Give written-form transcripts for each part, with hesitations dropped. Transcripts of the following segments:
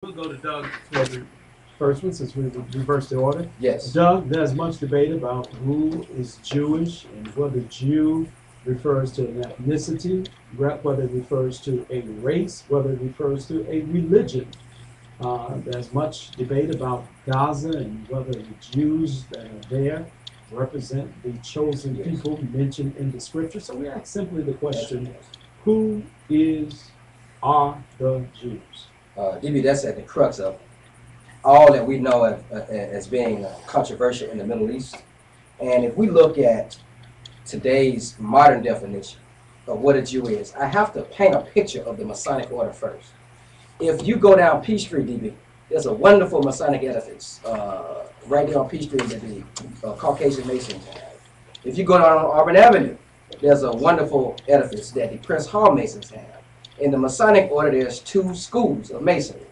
We'll go to Doug for the first one since we reversed the order. Yes. Doug, there's much debate about who is Jewish and whether Jew refers to an ethnicity, whether it refers to a race, whether it refers to a religion. There's much debate about Gaza and whether the Jews that are there represent the chosen people mentioned in the scripture. So we ask simply the question, who are the Jews? DB, that's at the crux of all that we know as being controversial in the Middle East. And if we look at today's modern definition of what a Jew is, I have to paint a picture of the Masonic order first. If you go down P Street, DB, there's a wonderful Masonic edifice right there on P Street that the Caucasian Masons have. If you go down on Auburn Avenue, there's a wonderful edifice that the Prince Hall Masons have. In the Masonic order, there's two schools of Masonry.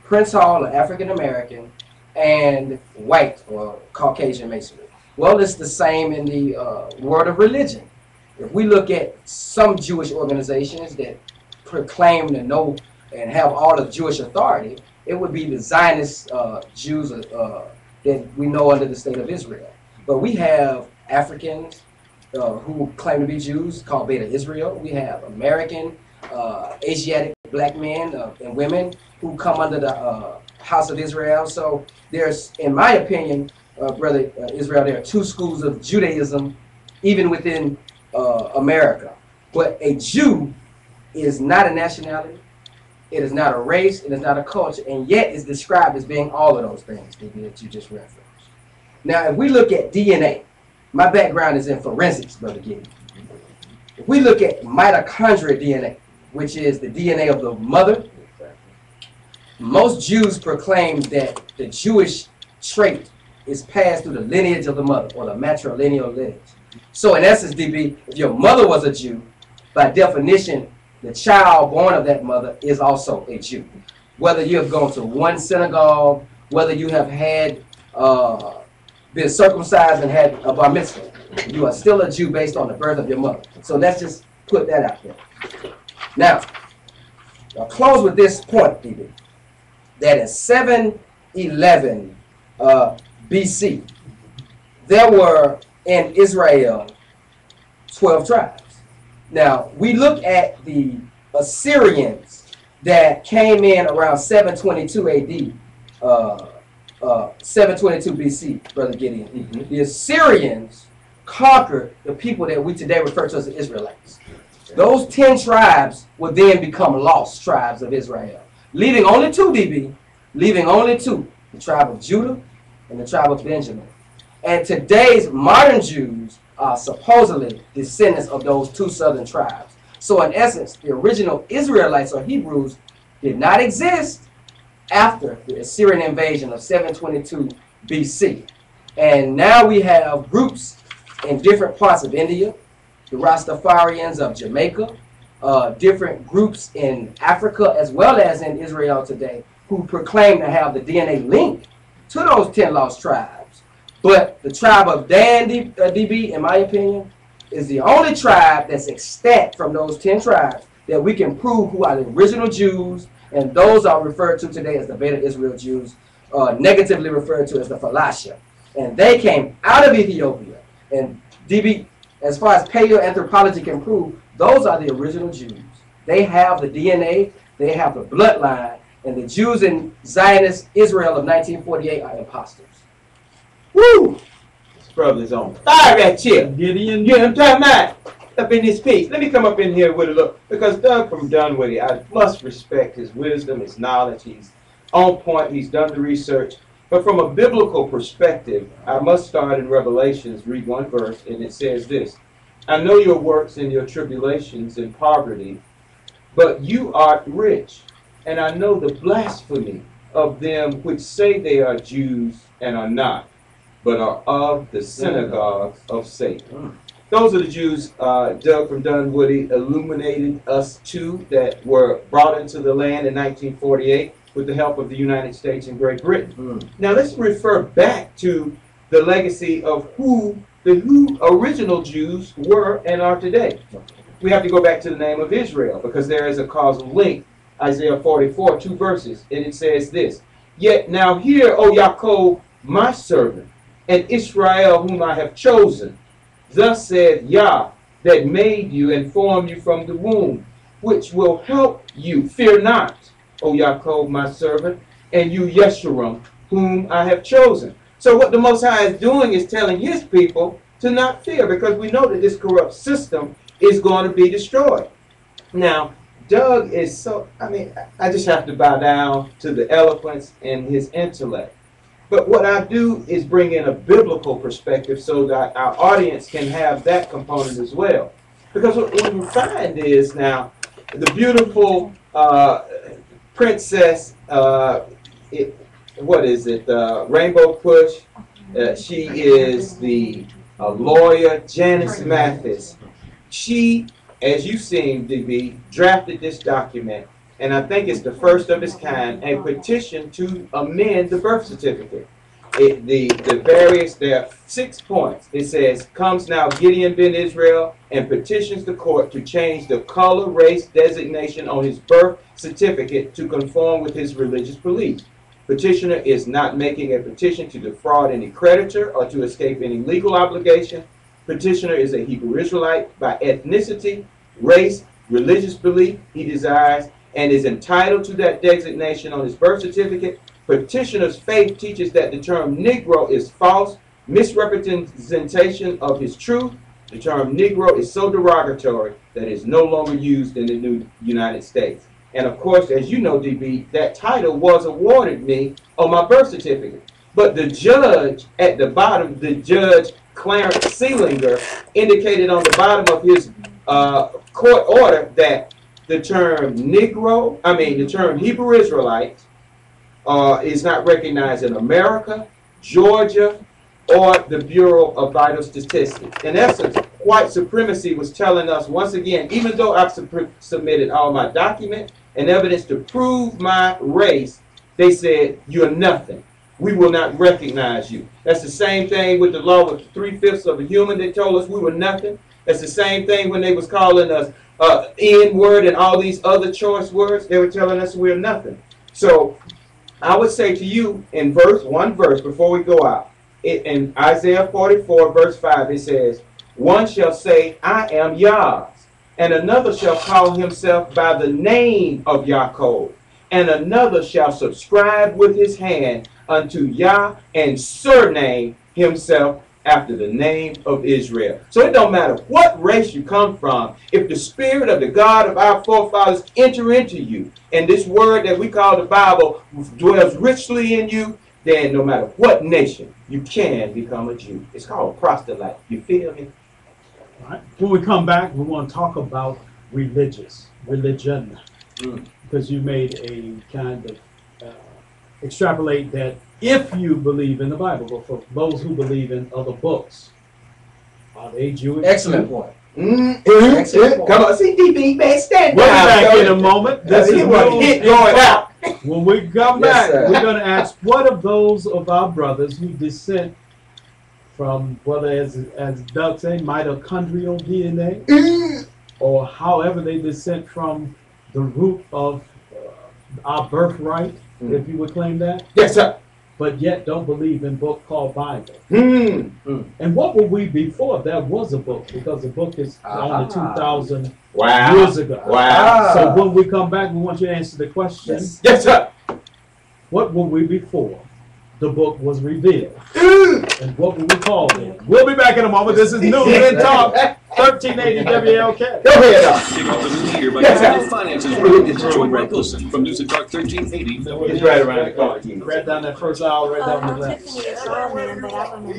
Prince Hall, or African American, and white or Caucasian Masonry. Well, it's the same in the world of religion. If we look at some Jewish organizations that proclaim to know and have all of Jewish authority, it would be the Zionist Jews that we know under the state of Israel. But we have Africans who claim to be Jews called Beta Israel. We have American Asiatic black men and women who come under the House of Israel. So there's, in my opinion, Brother Israel, there are two schools of Judaism even within America. But a Jew is not a nationality, it is not a race, it is not a culture, and yet is described as being all of those things that you just referenced. Now, if we look at DNA, my background is in forensics, Brother Gideon. If we look at mitochondrial DNA, which is the DNA of the mother, most Jews proclaim that the Jewish trait is passed through the lineage of the mother, or the matrilineal lineage. So in essence, DB, if your mother was a Jew, by definition, the child born of that mother is also a Jew. Whether you have gone to one synagogue, whether you have had been circumcised and had a bar mitzvah, you are still a Jew based on the birth of your mother. So let's just put that out there. Now, I'll close with this point, DB, that in 711 BC, there were in Israel 12 tribes. Now, we look at the Assyrians that came in around 722 AD, 722 BC, Brother Gideon. Mm-hmm. The Assyrians conquered the people that we today refer to as the Israelites. Those 10 tribes would then become lost tribes of Israel, leaving only two, DB, leaving only two, the tribe of Judah and the tribe of Benjamin. And today's modern Jews are supposedly descendants of those two southern tribes. So in essence, the original Israelites or Hebrews did not exist after the Assyrian invasion of 722 BC. And now we have groups in different parts of India, the Rastafarians of Jamaica, different groups in Africa as well as in Israel today who proclaim to have the DNA link to those 10 lost tribes. But the tribe of Dan, DB, in my opinion, is the only tribe that's extant from those 10 tribes that we can prove who are the original Jews, and those are referred to today as the Beta Israel Jews, negatively referred to as the Phalasha. And they came out of Ethiopia. And DB, as far as paleoanthropology can prove, those are the original Jews. They have the DNA, they have the bloodline, and the Jews in Zionist Israel of 1948 are imposters. Woo! This brother's on fire right here. Gideon. You know what I'm talking about? Up in this piece. Let me come up in here with a look. Because Doug from Dunwoody, I must respect his wisdom, his knowledge. He's on point. He's done the research. But from a biblical perspective, I must start in Revelations, read one verse, and it says this. I know your works and your tribulations and poverty, but you are rich. And I know the blasphemy of them which say they are Jews and are not, but are of the synagogue of Satan. Those are the Jews Doug from Dunwoody illuminated us to that were brought into the land in 1948 with the help of the United States and Great Britain. Now let's refer back to the legacy of who the original Jews were and are today. We have to go back to the name of Israel because there is a causal link Isaiah 44, 2 verses, and it says this: Yet now hear, O Yaakov, my servant, and Israel, whom I have chosen. Thus saith Yah, that made you and formed you from the womb, which will help you. Fear not, O Yaakov, my servant, and you, Yeshurun, whom I have chosen. So what the Most High is doing is telling his people to not fear, because we know that this corrupt system is going to be destroyed. Now, Doug is so, I just have to bow down to the eloquence and his intellect. But what I do is bring in a biblical perspective so that our audience can have that component as well. Because what we find is now, the beautiful princess, Rainbow Push, she is the lawyer, Janice Mathis. She, as you've seen, DB, drafted this document, and I think it's the first of its kind, a petition to amend the birth certificate. There are 6 points. It says, comes now Gideon ben Israel and petitions the court to change the color, race designation on his birth certificate to conform with his religious beliefs. Petitioner is not making a petition to defraud any creditor or to escape any legal obligation. Petitioner is a Hebrew Israelite by ethnicity, race, religious belief he desires, and is entitled to that designation on his birth certificate. Petitioner's faith teaches that the term Negro is false, misrepresentation of his truth. The term Negro is so derogatory that it is no longer used in the new United States. And of course, as you know, DB, that title was awarded me on my birth certificate. But the judge at the bottom, the judge Clarence Seelinger, indicated on the bottom of his court order that the term the term Hebrew Israelite is not recognized in America, Georgia, or the Bureau of Vital Statistics. In essence, white supremacy was telling us once again, even though I've submitted all my documents and evidence to prove my race, they said, you're nothing. We will not recognize you. That's the same thing with the law with 3/5 of a human. They told us we were nothing. That's the same thing when they was calling us N-word and all these other choice words. They were telling us we're nothing. So I would say to you in one verse before we go out, in Isaiah 44 verse 5, it says, one shall say, I am Yah's, and another shall call himself by the name of Yaakov, and another shall subscribe with his hand unto Yah and surname himself after the name of Israel. So it don't matter what race you come from, if the spirit of the God of our forefathers enter into you, and this word that we call the Bible dwells richly in you, then no matter what nation, you can become a Jew. It's called proselyte. You feel me? All right. When we come back, we want to talk about religion. Because you made a kind of extrapolate that if you believe in the Bible, but for those who believe in other books, are they Jewish? Excellent point. Excellent. Come on, see, DB, man, stand We'll be down. back in a moment. This is hit going out. When we come back, Yes, we're going to ask what of those of our brothers who descend from, whether as Doug said, mitochondrial DNA, or however they descend from the root of our birthright, if you would claim that. Yes, sir. But yet don't believe in a book called Bible. And what would we be for if there was a book? Because the book is only 2,000 years ago. Wow. So when we come back, we want you to answer the question. Yes, sir. What would we be for? The book was revealed. And what would we call it? We'll be back in a moment. This is News and Talk, 1380 WLK. Go ahead, Kick off the new year by the finances with Joy Michelson from News and Talk 1380. It's right around the corner. Right down that first aisle, right down the I'm left. Tiffany as well, man, but I remember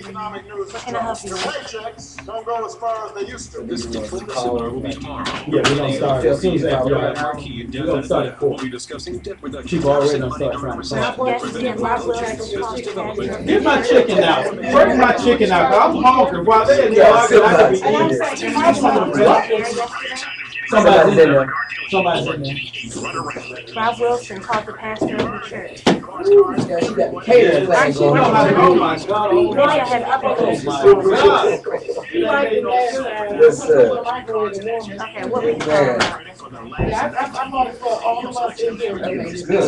you. What can I help you with? Paychecks don't go as far as they used to. This important seminar will be tomorrow. Yeah, we're going to start as soon as after We're going to start at 4. We'll be discussing debt reduction. People already done start trying to talk. Yes, yeah, Rob Wilson talked to Get my chicken out. Bring my chicken out. I'm hungry. While they're in there, I could be And I'm eating. saying, you might want to work there yesterday. Somebody's in there. Somebody's in there. Rob Wilson called the pastor of the church. Yeah, she got the catering thing Oh going on. my God. Roy, I have updated Oh my God. like it last time. Yes, sir. So I go ahead and warm it. Okay, what we Man. Yeah, I bought it for all of us in here. It's good.